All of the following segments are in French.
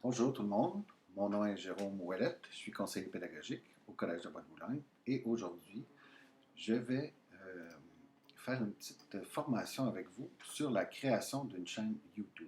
Bonjour tout le monde, mon nom est Jérôme Ouellette, je suis conseiller pédagogique au Collège de Bois-de-Boulogne et aujourd'hui, je vais faire une petite formation avec vous sur la création d'une chaîne YouTube.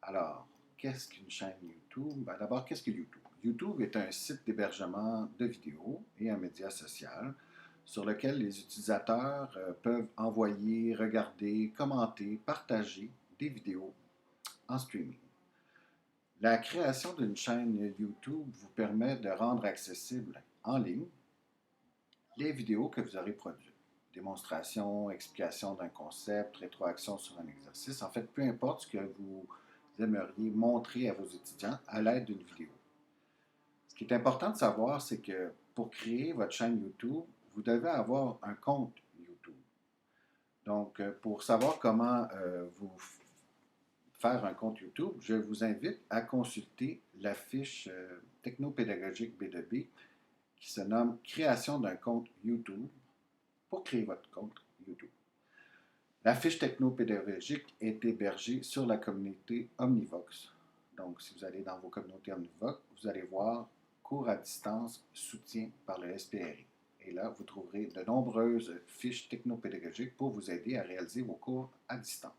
Alors, qu'est-ce qu'une chaîne YouTube? Ben, d'abord, qu'est-ce que YouTube? YouTube est un site d'hébergement de vidéos et un média social sur lequel les utilisateurs peuvent envoyer, regarder, commenter, partager des vidéos en streaming. La création d'une chaîne YouTube vous permet de rendre accessible en ligne les vidéos que vous aurez produites. Démonstration, explication d'un concept, rétroaction sur un exercice. En fait, peu importe ce que vous aimeriez montrer à vos étudiants à l'aide d'une vidéo. Ce qui est important de savoir, c'est que pour créer votre chaîne YouTube, vous devez avoir un compte YouTube. Donc, pour savoir comment vous faire un compte YouTube, je vous invite à consulter la fiche technopédagogique B2B qui se nomme Création d'un compte YouTube pour créer votre compte YouTube. La fiche technopédagogique est hébergée sur la communauté Omnivox. Donc, si vous allez dans vos communautés Omnivox, vous allez voir cours à distance, soutien par le SPRI. Et là, vous trouverez de nombreuses fiches technopédagogiques pour vous aider à réaliser vos cours à distance.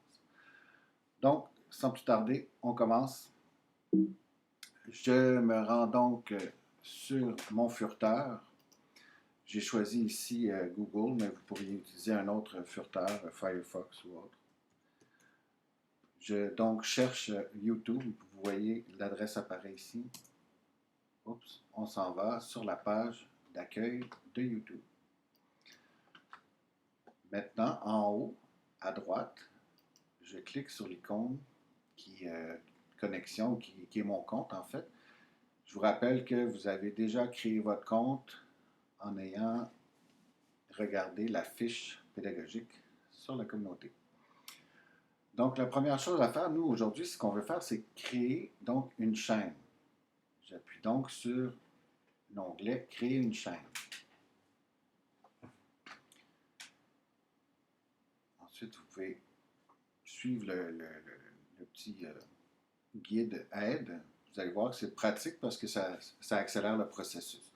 Donc, sans plus tarder, on commence. Je me rends donc sur mon furteur. J'ai choisi ici Google, mais vous pourriez utiliser un autre furteur, Firefox ou autre. Je donc cherche YouTube. Vous voyez, l'adresse apparaît ici. Oups, on s'en va sur la page d'accueil de YouTube. Maintenant, en haut, à droite, je clique sur l'icône qui connexion, qui est mon compte en fait. Je vous rappelle que vous avez déjà créé votre compte en ayant regardé la fiche pédagogique sur la communauté. Donc, la première chose à faire, nous, aujourd'hui, ce qu'on veut faire, c'est créer donc une chaîne. J'appuie donc sur l'onglet Créer une chaîne. Ensuite, vous pouvez suivre le petit guide aide. Vous allez voir que c'est pratique parce que ça accélère le processus.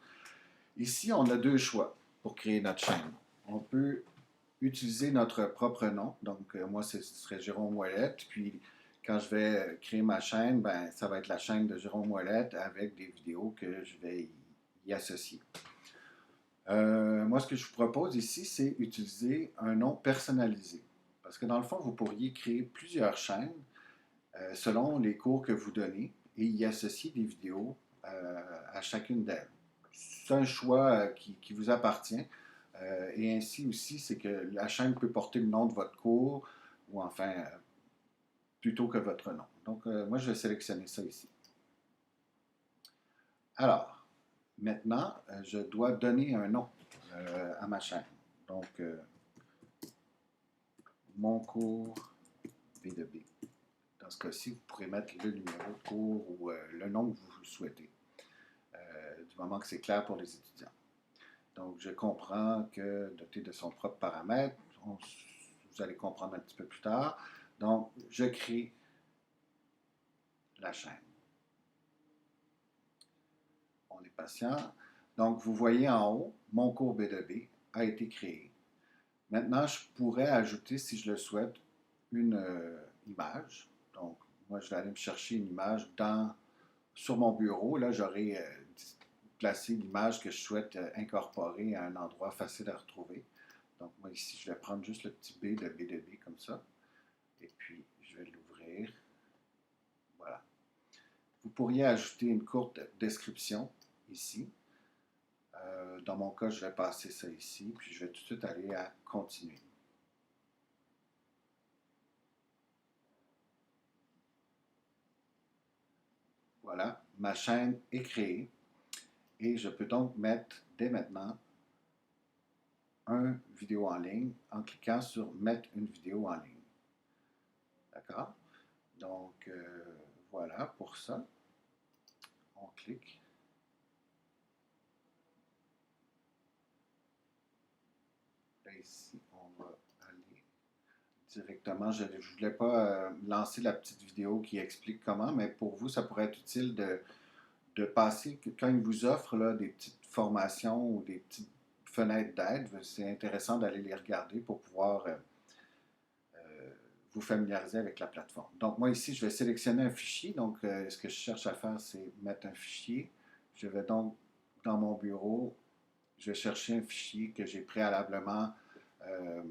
Ici, on a deux choix pour créer notre chaîne. On peut utiliser notre propre nom. Donc, moi, ce serait Jérôme Ouellette. Puis, quand je vais créer ma chaîne, ben, ça va être la chaîne de Jérôme Ouellette avec des vidéos que je vais y associer. Moi, ce que je vous propose ici, c'est utiliser un nom personnalisé. Parce que dans le fond, vous pourriez créer plusieurs chaînes selon les cours que vous donnez et y associer des vidéos à chacune d'elles. C'est un choix qui vous appartient. Et ainsi aussi, c'est que la chaîne peut porter le nom de votre cours ou enfin plutôt que votre nom. Donc, moi, je vais sélectionner ça ici. Alors, maintenant, je dois donner un nom à ma chaîne. Donc, mon cours B2B. Dans ce cas-ci, vous pourrez mettre le numéro de cours ou le nom que vous souhaitez, du moment que c'est clair pour les étudiants. Donc, je comprends que doté de son propre paramètre, vous allez comprendre un petit peu plus tard. Donc, je crée la chaîne. On est patient. Donc, vous voyez en haut, mon cours B2B a été créé. Maintenant, je pourrais ajouter, si je le souhaite, une image. Donc, moi, je vais aller me chercher une image sur mon bureau. Là, j'aurai placé l'image que je souhaite incorporer à un endroit facile à retrouver. Donc, moi, ici, je vais prendre juste le petit B de B2B comme ça. Et puis, je vais l'ouvrir. Voilà. Vous pourriez ajouter une courte description ici. Dans mon cas, je vais passer ça ici, puis je vais tout de suite aller à continuer. Voilà, ma chaîne est créée et je peux donc mettre dès maintenant une vidéo en ligne en cliquant sur Mettre une vidéo en ligne. D'accord? Donc, voilà pour ça. On clique. Là, ici, on va aller directement. Je ne voulais pas lancer la petite vidéo qui explique comment, mais pour vous, ça pourrait être utile de passer, quand ils vous offrent là, des petites formations ou des petites fenêtres d'aide, c'est intéressant d'aller les regarder pour pouvoir vous familiariser avec la plateforme. Donc moi ici, je vais sélectionner un fichier. Donc ce que je cherche à faire, c'est mettre un fichier. Je vais donc dans mon bureau, je vais chercher un fichier que j'ai préalablement euh,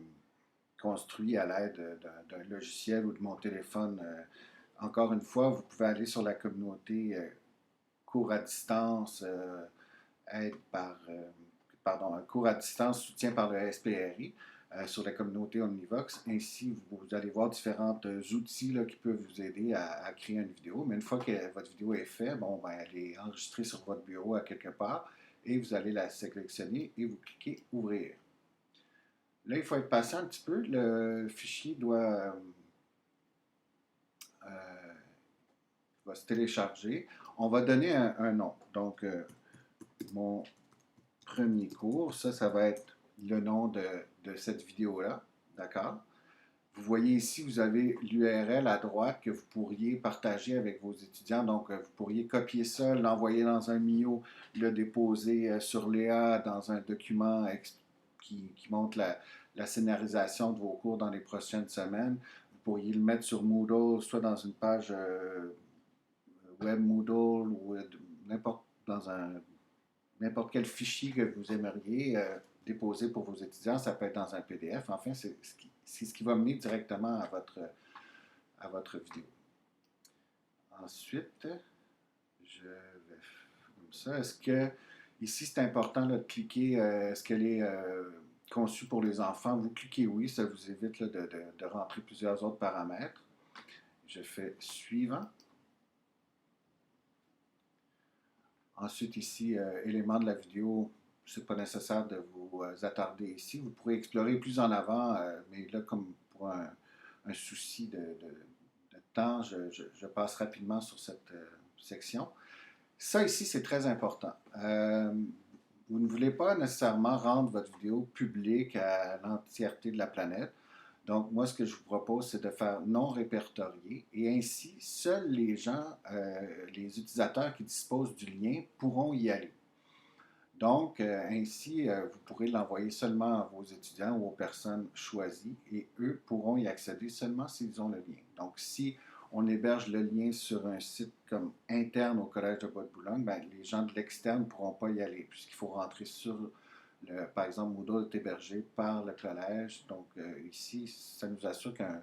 construit à l'aide d'un logiciel ou de mon téléphone. Encore une fois, vous pouvez aller sur la communauté cours à distance, aide par, pardon, un cours à distance, soutien par le SPRI sur la communauté Omnivox. Ainsi, vous allez voir différents outils là, qui peuvent vous aider à créer une vidéo. Mais une fois que votre vidéo est faite, bon, ben, elle est enregistrée sur votre bureau à quelque part et vous allez la sélectionner et vous cliquez Ouvrir. Là, il faut être patient un petit peu. Le fichier va se télécharger. On va donner un nom. Donc, mon premier cours, ça va être le nom de cette vidéo-là. D'accord? Vous voyez ici, vous avez l'URL à droite que vous pourriez partager avec vos étudiants. Donc, vous pourriez copier ça, l'envoyer dans un Mio, le déposer sur Léa dans un document qui montre la scénarisation de vos cours dans les prochaines semaines. Vous pourriez le mettre sur Moodle, soit dans une page web Moodle ou n'importe quel fichier que vous aimeriez déposer pour vos étudiants. Ça peut être dans un PDF. Enfin, c'est ce qui va mener directement à votre vidéo. Ensuite, je vais comme ça. Est-ce que, ici, c'est important là, de cliquer, est-ce qu'elle est conçue pour les enfants? Vous cliquez oui, ça vous évite là, de rentrer plusieurs autres paramètres. Je fais suivant. Ensuite, ici, éléments de la vidéo, ce n'est pas nécessaire de vous attarder ici. Vous pourrez explorer plus en avant, mais là, comme pour un souci de temps, je passe rapidement sur cette section. Ça ici, c'est très important. Vous ne voulez pas nécessairement rendre votre vidéo publique à l'entièreté de la planète. Donc, moi, ce que je vous propose, c'est de faire non répertorié et ainsi, seuls les gens, les utilisateurs qui disposent du lien pourront y aller. Donc, ainsi, vous pourrez l'envoyer seulement à vos étudiants ou aux personnes choisies et eux pourront y accéder seulement s'ils ont le lien. Donc, si on héberge le lien sur un site comme interne au Collège de Bois-de-Boulogne, ben, les gens de l'externe ne pourront pas y aller puisqu'il faut rentrer sur par exemple, Moodle est hébergé par le collège. Donc, ici, ça nous assure qu'un.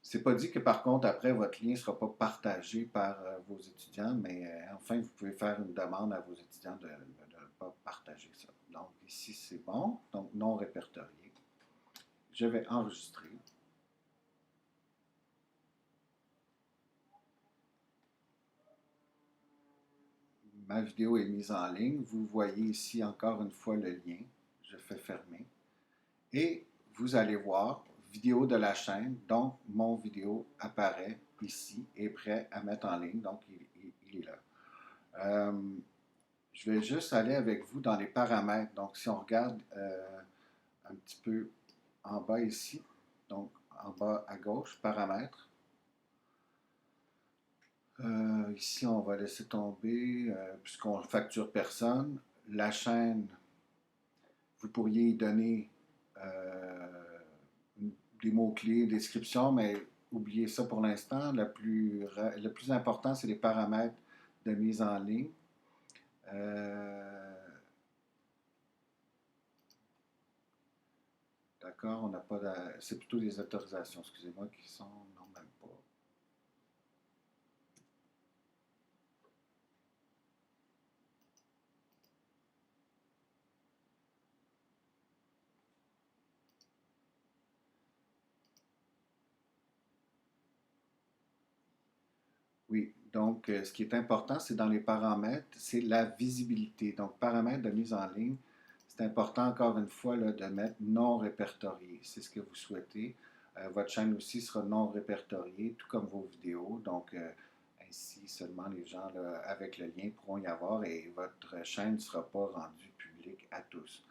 C'est pas dit que par contre, après, votre lien ne sera pas partagé par vos étudiants, mais enfin, vous pouvez faire une demande à vos étudiants de ne pas partager ça. Donc, ici, c'est bon. Donc, non répertorié. Je vais enregistrer. Ma vidéo est mise en ligne. Vous voyez ici encore une fois le lien. Je fais fermer. Et vous allez voir vidéo de la chaîne. Donc, mon vidéo apparaît ici et prêt à mettre en ligne. Donc, il est là. Je vais juste aller avec vous dans les paramètres. Donc, si on regarde un petit peu en bas ici, donc en bas à gauche, paramètres. Ici, on va laisser tomber, puisqu'on ne facture personne. La chaîne, vous pourriez y donner des mots-clés, description, mais oubliez ça pour l'instant. Le plus important, c'est les paramètres de mise en ligne. D'accord, on n'a pas c'est plutôt des autorisations, excusez-moi, qui sont non même pas. Oui, donc ce qui est important, c'est dans les paramètres, c'est la visibilité. Donc, paramètres de mise en ligne, c'est important encore une fois là, de mettre non répertorié. C'est ce que vous souhaitez. Votre chaîne aussi sera non répertoriée, tout comme vos vidéos. Donc, ainsi, seulement les gens là, avec le lien pourront y avoir et votre chaîne ne sera pas rendue publique à tous.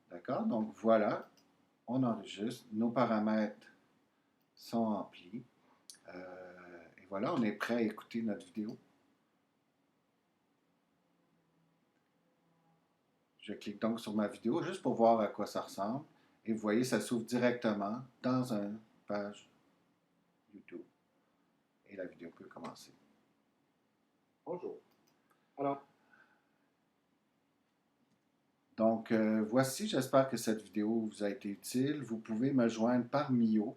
D'accord? Donc, voilà, on enregistre. Nos paramètres son ampli. Et voilà, on est prêt à écouter notre vidéo. Je clique donc sur ma vidéo juste pour voir à quoi ça ressemble. Et vous voyez, ça s'ouvre directement dans une page YouTube. Et la vidéo peut commencer. Bonjour. Alors, Donc, voici, j'espère que cette vidéo vous a été utile. Vous pouvez me joindre par Mio.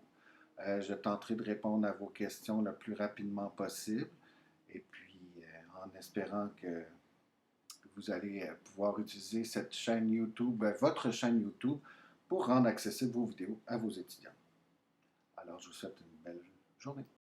Je tenterai de répondre à vos questions le plus rapidement possible. Et puis, en espérant que vous allez pouvoir utiliser cette chaîne YouTube, votre chaîne YouTube, pour rendre accessibles vos vidéos à vos étudiants. Alors, je vous souhaite une belle journée.